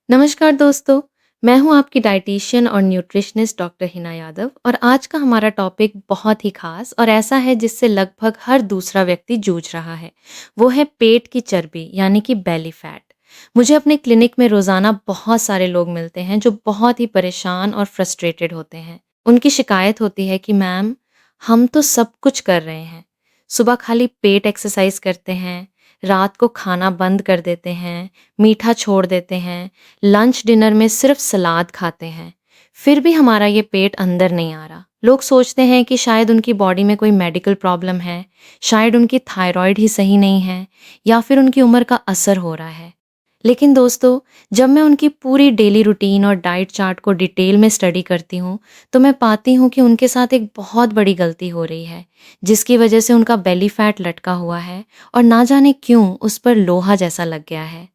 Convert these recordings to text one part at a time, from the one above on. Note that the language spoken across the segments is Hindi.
नमस्कार दोस्तों, मैं हूं आपकी डाइटिशियन और न्यूट्रिशनिस्ट डॉक्टर हिना यादव और आज का हमारा टॉपिक बहुत ही खास और ऐसा है जिससे लगभग हर दूसरा व्यक्ति जूझ रहा है। वो है पेट की चर्बी यानी कि बेली फैट। मुझे अपने क्लिनिक में रोज़ाना बहुत सारे लोग मिलते हैं जो बहुत ही परेशान और फ्रस्ट्रेटेड होते हैं। उनकी शिकायत होती है कि मैम, हम तो सब कुछ कर रहे हैं, सुबह खाली पेट एक्सरसाइज करते हैं, रात को खाना बंद कर देते हैं, मीठा छोड़ देते हैं, लंच डिनर में सिर्फ सलाद खाते हैं, फिर भी हमारा ये पेट अंदर नहीं आ रहा। लोग सोचते हैं कि शायद उनकी बॉडी में कोई मेडिकल प्रॉब्लम है, शायद उनकी थायराइड ही सही नहीं है या फिर उनकी उम्र का असर हो रहा है। लेकिन दोस्तों, जब मैं उनकी पूरी डेली रूटीन और डाइट चार्ट को डिटेल में स्टडी करती हूँ, तो मैं पाती हूँ कि उनके साथ एक बहुत बड़ी गलती हो रही है, जिसकी वजह से उनका बेली फैट लटका हुआ है और ना जाने क्यों उस पर लोहा जैसा लग गया है।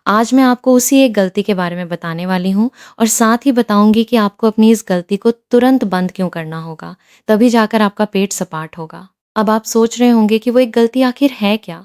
आज मैं आपको उसी एक गलती के बारे में बताने वाली हूँ और साथ ही बताऊंगी कि आपको अपनी इस गलती को तुरंत बंद क्यों करना होगा, तभी जाकर आपका पेट सपाट होगा। अब आप सोच रहे होंगे कि वो एक गलती आखिर है क्या?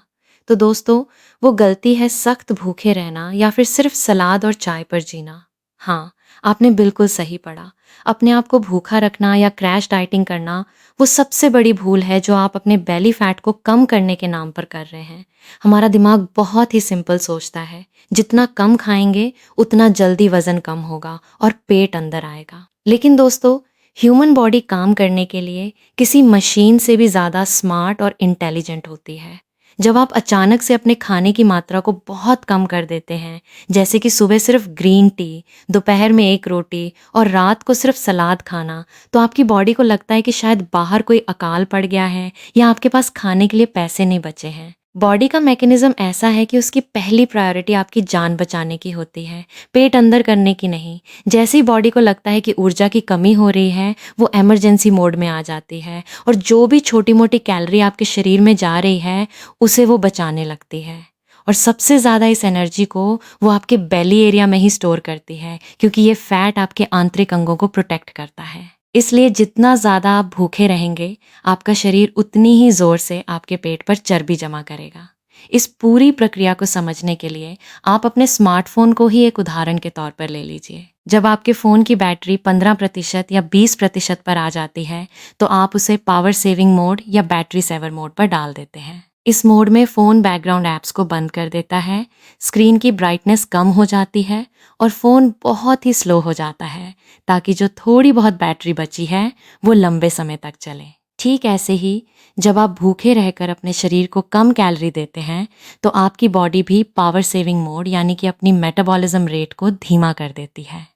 तो दोस्तों, वो गलती है सख्त भूखे रहना या फिर सिर्फ सलाद और चाय पर जीना। हाँ, आपने बिल्कुल सही पढ़ा। अपने आप को भूखा रखना या क्रैश डाइटिंग करना वो सबसे बड़ी भूल है जो आप अपने बेली फैट को कम करने के नाम पर कर रहे हैं। हमारा दिमाग बहुत ही सिंपल सोचता है, जितना कम खाएंगे उतना जल्दी वजन कम होगा और पेट अंदर आएगा। लेकिन दोस्तों, ह्यूमन बॉडी काम करने के लिए किसी मशीन से भी ज़्यादा स्मार्ट और इंटेलिजेंट होती है। जब आप अचानक से अपने खाने की मात्रा को बहुत कम कर देते हैं, जैसे कि सुबह सिर्फ ग्रीन टी, दोपहर में एक रोटी और रात को सिर्फ सलाद खाना, तो आपकी बॉडी को लगता है कि शायद बाहर कोई अकाल पड़ गया है या आपके पास खाने के लिए पैसे नहीं बचे हैं। बॉडी का मैकेनिज्म ऐसा है कि उसकी पहली प्रायोरिटी आपकी जान बचाने की होती है, पेट अंदर करने की नहीं। जैसे ही बॉडी को लगता है कि ऊर्जा की कमी हो रही है, वो इमरजेंसी मोड में आ जाती है और जो भी छोटी मोटी कैलोरी आपके शरीर में जा रही है, उसे वो बचाने लगती है। और सबसे ज़्यादा इस एनर्जी को वो आपके बेली एरिया में ही स्टोर करती है, क्योंकि ये फैट आपके आंतरिक अंगों को प्रोटेक्ट करता है। इसलिए जितना ज़्यादा आप भूखे रहेंगे, आपका शरीर उतनी ही ज़ोर से आपके पेट पर चर्बी जमा करेगा। इस पूरी प्रक्रिया को समझने के लिए आप अपने स्मार्टफोन को ही एक उदाहरण के तौर पर ले लीजिए। जब आपके फ़ोन की बैटरी 15% या 20% पर आ जाती है, तो आप उसे पावर सेविंग मोड या बैटरी सेवर मोड पर डाल देते हैं। इस मोड में फ़ोन बैकग्राउंड ऐप्स को बंद कर देता है, स्क्रीन की ब्राइटनेस कम हो जाती है और फ़ोन बहुत ही स्लो हो जाता है, ताकि जो थोड़ी बहुत बैटरी बची है वो लंबे समय तक चले। ठीक ऐसे ही जब आप भूखे रहकर अपने शरीर को कम कैलोरी देते हैं, तो आपकी बॉडी भी पावर सेविंग मोड यानी कि अपनी मेटाबॉलिज्म रेट को धीमा कर देती है।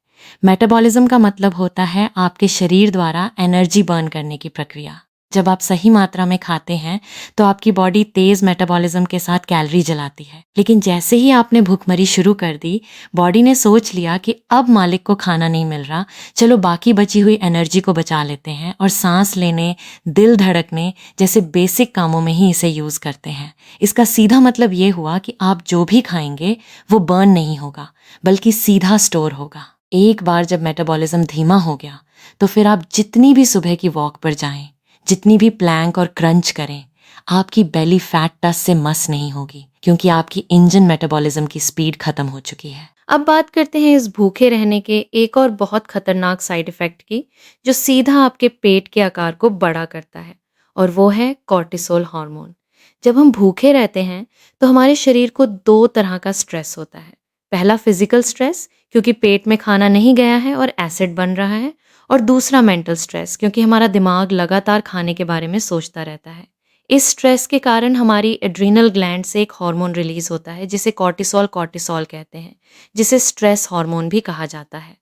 मेटाबॉलिज्म का मतलब होता है आपके शरीर द्वारा एनर्जी बर्न करने की प्रक्रिया। जब आप सही मात्रा में खाते हैं, तो आपकी बॉडी तेज मेटाबॉलिज्म के साथ कैलोरी जलाती है। लेकिन जैसे ही आपने भूखमरी शुरू कर दी, बॉडी ने सोच लिया कि अब मालिक को खाना नहीं मिल रहा, चलो बाकी बची हुई एनर्जी को बचा लेते हैं और सांस लेने, दिल धड़कने जैसे बेसिक कामों में ही इसे यूज करते हैं। इसका सीधा मतलब ये हुआ कि आप जो भी खाएंगे वो बर्न नहीं होगा, बल्कि सीधा स्टोर होगा। एक बार जब मेटाबॉलिज्म धीमा हो गया, तो फिर आप जितनी भी सुबह की वॉक पर जाएं, जितनी भी प्लैंक और क्रंच करें, आपकी बेली फैट टस से मस नहीं होगी, क्योंकि आपकी इंजन मेटाबॉलिज्म की स्पीड खत्म हो चुकी है। अब बात करते हैं इस भूखे रहने के एक और बहुत खतरनाक साइड इफेक्ट की, जो सीधा आपके पेट के आकार को बड़ा करता है, और वो है कॉर्टिसोल हार्मोन। जब हम भूखे रहते हैं, तो हमारे शरीर को दो तरह का स्ट्रेस होता है। पहला फिजिकल स्ट्रेस, क्योंकि पेट में खाना नहीं गया है और एसिड बन रहा है, और दूसरा मेंटल स्ट्रेस, क्योंकि हमारा दिमाग लगातार खाने के बारे में सोचता रहता है। इस स्ट्रेस के कारण हमारी एड्रीनल ग्लैंड से एक हार्मोन रिलीज होता है जिसे कॉर्टिसोल कॉर्टिसोल कहते हैं, जिसे स्ट्रेस हार्मोन भी कहा जाता है।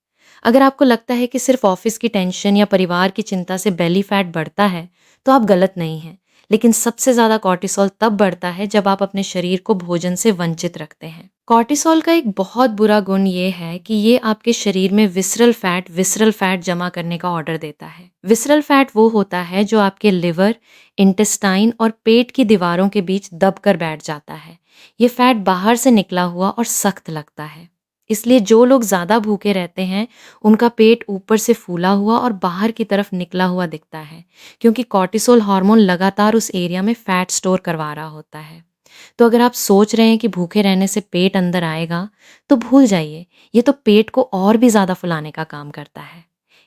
अगर आपको लगता है कि सिर्फ ऑफिस की टेंशन या परिवार की चिंता से बेली फैट बढ़ता है, तो आप गलत नहीं हैं। लेकिन सबसे ज़्यादा कॉर्टिसोल तब बढ़ता है जब आप अपने शरीर को भोजन से वंचित रखते हैं। कॉर्टिसोल का एक बहुत बुरा गुण ये है कि ये आपके शरीर में विसरल फैट जमा करने का ऑर्डर देता है। विसरल फैट वो होता है जो आपके लिवर, इंटेस्टाइन और पेट की दीवारों के बीच दबकर बैठ जाता है। ये फैट बाहर से निकला हुआ और सख्त लगता है। इसलिए जो लोग ज़्यादा भूखे रहते हैं, उनका पेट ऊपर से फूला हुआ और बाहर की तरफ निकला हुआ दिखता है, क्योंकि कॉर्टिसोल हार्मोन लगातार उस एरिया में फैट स्टोर करवा रहा होता है। तो अगर आप सोच रहे हैं कि भूखे रहने से पेट अंदर आएगा, तो भूल जाइए, ये तो पेट को और भी ज़्यादा फुलाने का काम करता है।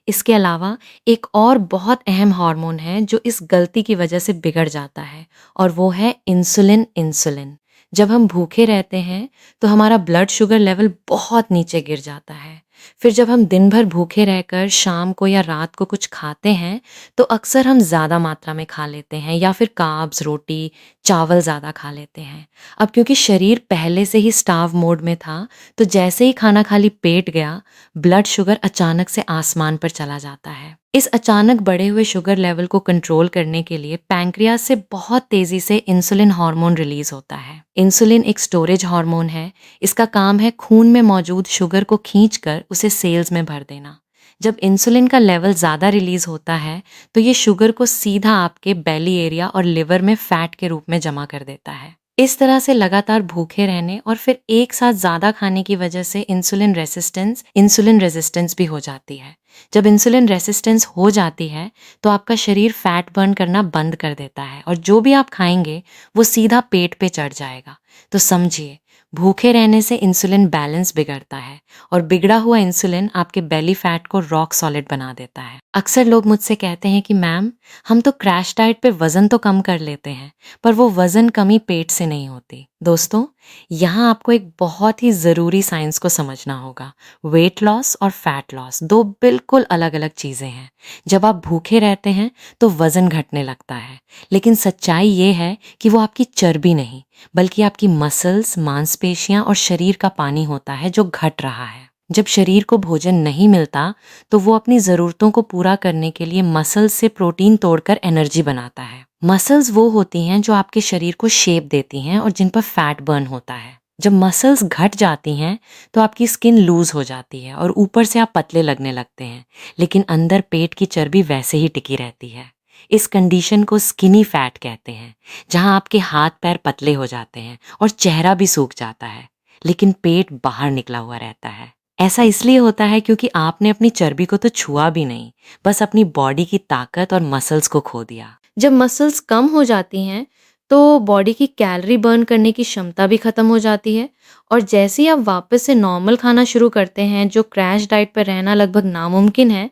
इसके अलावा एक और बहुत अहम हार्मोन है जो इस गलती की वजह से बिगड़ जाता है, और वो है इंसुलिन। इंसुलिन जब हम भूखे रहते हैं तो हमारा ब्लड शुगर लेवल बहुत नीचे गिर जाता है। फिर जब हम दिन भर भूखे रहकर शाम को या रात को कुछ खाते हैं तो अक्सर हम ज़्यादा मात्रा में खा लेते हैं, या फिर कार्ब्स, रोटी, चावल ज़्यादा खा लेते हैं। अब क्योंकि शरीर पहले से ही स्टार्व मोड में था, तो जैसे ही खाना खाली पेट गया, ब्लड शुगर अचानक से आसमान पर चला जाता है। इस अचानक बढ़े हुए शुगर लेवल को कंट्रोल करने के लिए पैंक्रियाज से बहुत तेजी से इंसुलिन हार्मोन रिलीज होता है। इंसुलिन एक स्टोरेज हार्मोन है। इसका काम है खून में मौजूद शुगर को खींचकर उसे सेल्स में भर देना। जब इंसुलिन का लेवल ज़्यादा रिलीज होता है तो ये शुगर को सीधा आपके बेली एरिया और लिवर में फैट के रूप में जमा कर देता है। इस तरह से लगातार भूखे रहने और फिर एक साथ ज़्यादा खाने की वजह से इंसुलिन रेजिस्टेंस भी हो जाती है। जब इंसुलिन रेसिस्टेंस हो जाती है तो आपका शरीर फैट बर्न करना बंद कर देता है, और जो भी आप खाएंगे वो सीधा पेट पे चढ़ जाएगा। तो समझिए, भूखे रहने से इंसुलिन बैलेंस बिगड़ता है, और बिगड़ा हुआ इंसुलिन आपके बेली फैट को रॉक सॉलिड बना देता है। अक्सर लोग मुझसे कहते हैं कि मैम, हम तो क्रैश डाइट पे वजन तो कम कर लेते हैं, पर वो वजन कमी पेट से नहीं होती। दोस्तों, यहाँ आपको एक बहुत ही ज़रूरी साइंस को समझना होगा। वेट लॉस और फैट लॉस दो बिल्कुल अलग अलग चीज़ें हैं। जब आप भूखे रहते हैं तो वजन घटने लगता है, लेकिन सच्चाई ये है कि वो आपकी चर्बी नहीं, बल्कि आपकी मसल्स, मांसपेशियां और शरीर का पानी होता है जो घट रहा है। जब शरीर को भोजन नहीं मिलता तो वो अपनी ज़रूरतों को पूरा करने के लिए मसल्स से प्रोटीन तोड़कर एनर्जी बनाता है। मसल्स वो होती हैं जो आपके शरीर को शेप देती हैं और जिन पर फैट बर्न होता है। जब मसल्स घट जाती हैं तो आपकी स्किन लूज हो जाती है और ऊपर से आप पतले लगने लगते हैं, लेकिन अंदर पेट की चर्बी वैसे ही टिकी रहती है। इस कंडीशन को स्किनी फैट कहते हैं, जहां आपके हाथ पैर पतले हो जाते हैं और चेहरा भी सूख जाता है, लेकिन पेट बाहर निकला हुआ रहता है। ऐसा इसलिए होता है क्योंकि आपने अपनी चर्बी को तो छुआ भी नहीं, बस अपनी बॉडी की ताकत और मसल्स को खो दिया। जब मसल्स कम हो जाती हैं तो बॉडी की कैलोरी बर्न करने की क्षमता भी खत्म हो जाती है, और जैसे ही आप वापस से नॉर्मल खाना शुरू करते हैं, जो क्रैश डाइट पर रहना लगभग नामुमकिन है,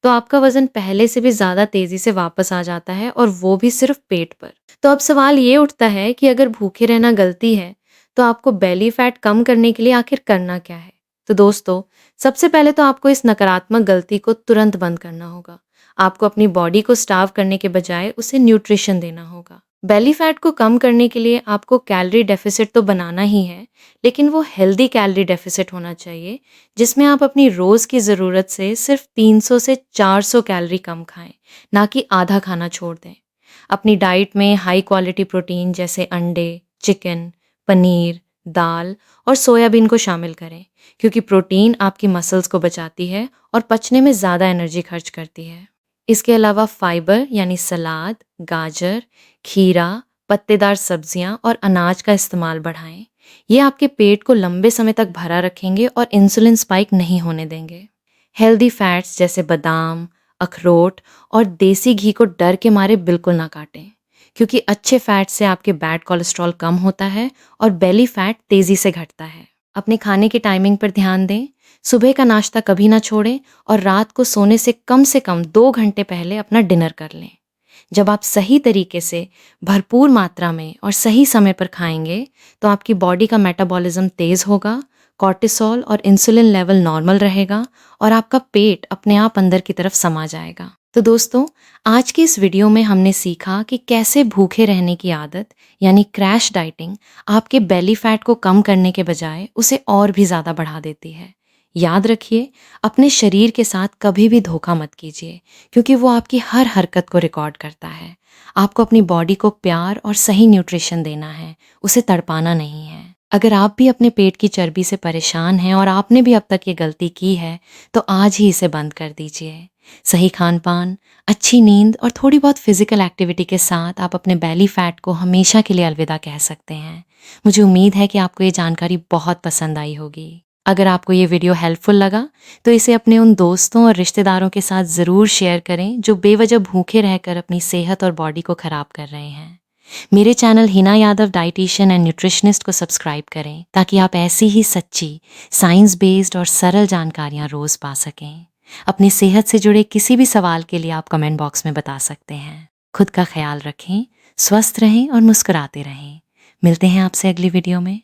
तो आपका वजन पहले से भी ज़्यादा तेज़ी से वापस आ जाता है, और वो भी सिर्फ पेट पर। तो अब सवाल ये उठता है कि अगर भूखे रहना गलती है, तो आपको बेली फैट कम करने के लिए आखिर करना क्या है? तो दोस्तों, सबसे पहले तो आपको इस नकारात्मक गलती को तुरंत बंद करना होगा। आपको अपनी बॉडी को स्टार्व करने के बजाय उसे न्यूट्रिशन देना होगा। बेली फैट को कम करने के लिए आपको कैलोरी डेफिसिट तो बनाना ही है, लेकिन वो हेल्दी कैलोरी डेफिसिट होना चाहिए, जिसमें आप अपनी रोज़ की ज़रूरत से सिर्फ 300 से 400 कैलोरी कम खाएं, ना कि आधा खाना छोड़ दें। अपनी डाइट में हाई क्वालिटी प्रोटीन जैसे अंडे, चिकन, पनीर, दाल और सोयाबीन को शामिल करें, क्योंकि प्रोटीन आपकी मसल्स को बचाती है और पचने में ज़्यादा एनर्जी खर्च करती है। इसके अलावा फाइबर यानी सलाद, गाजर, खीरा, पत्तेदार सब्जियां और अनाज का इस्तेमाल बढ़ाएं। ये आपके पेट को लंबे समय तक भरा रखेंगे और इंसुलिन स्पाइक नहीं होने देंगे। हेल्दी फैट्स जैसे बादाम, अखरोट और देसी घी को डर के मारे बिल्कुल ना काटें, क्योंकि अच्छे फैट से आपके बैड कोलेस्ट्रॉल कम होता है और बेली फैट तेज़ी से घटता है। अपने खाने की टाइमिंग पर ध्यान दें। सुबह का नाश्ता कभी ना छोड़ें, और रात को सोने से कम 2 घंटे पहले अपना डिनर कर लें। जब आप सही तरीके से, भरपूर मात्रा में और सही समय पर खाएंगे तो आपकी बॉडी का मेटाबॉलिज्म तेज़ होगा, कॉर्टिसोल और इंसुलिन लेवल नॉर्मल रहेगा, और आपका पेट अपने आप अंदर की तरफ समा जाएगा। तो दोस्तों, आज की इस वीडियो में हमने सीखा कि कैसे भूखे रहने की आदत यानी क्रैश डाइटिंग आपके बेली फैट को कम करने के बजाय उसे और भी ज़्यादा बढ़ा देती है। याद रखिए, अपने शरीर के साथ कभी भी धोखा मत कीजिए, क्योंकि वो आपकी हर हरकत को रिकॉर्ड करता है। आपको अपनी बॉडी को प्यार और सही न्यूट्रिशन देना है, उसे तड़पाना नहीं है। अगर आप भी अपने पेट की चर्बी से परेशान हैं और आपने भी अब तक ये गलती की है, तो आज ही इसे बंद कर दीजिए। सही खान पान, अच्छी नींद और थोड़ी बहुत फिजिकल एक्टिविटी के साथ आप अपने बेली फैट को हमेशा के लिए अलविदा कह सकते हैं। मुझे उम्मीद है कि आपको ये जानकारी बहुत पसंद आई होगी। अगर आपको ये वीडियो हेल्पफुल लगा तो इसे अपने उन दोस्तों और रिश्तेदारों के साथ ज़रूर शेयर करें जो बेवजह भूखे रहकर अपनी सेहत और बॉडी को ख़राब कर रहे हैं। मेरे channel Hina Yadav dietitian and nutritionist को सब्सक्राइब करें ताकि आप ऐसी ही सच्ची, साइंस बेस्ड और सरल जानकारियाँ रोज़ पा सकें। अपनी सेहत से जुड़े किसी भी सवाल के लिए आप कमेंट बॉक्स में बता सकते हैं। खुद का ख्याल रखें, स्वस्थ रहें और मुस्कुराते रहें। मिलते हैं आपसे अगली वीडियो में।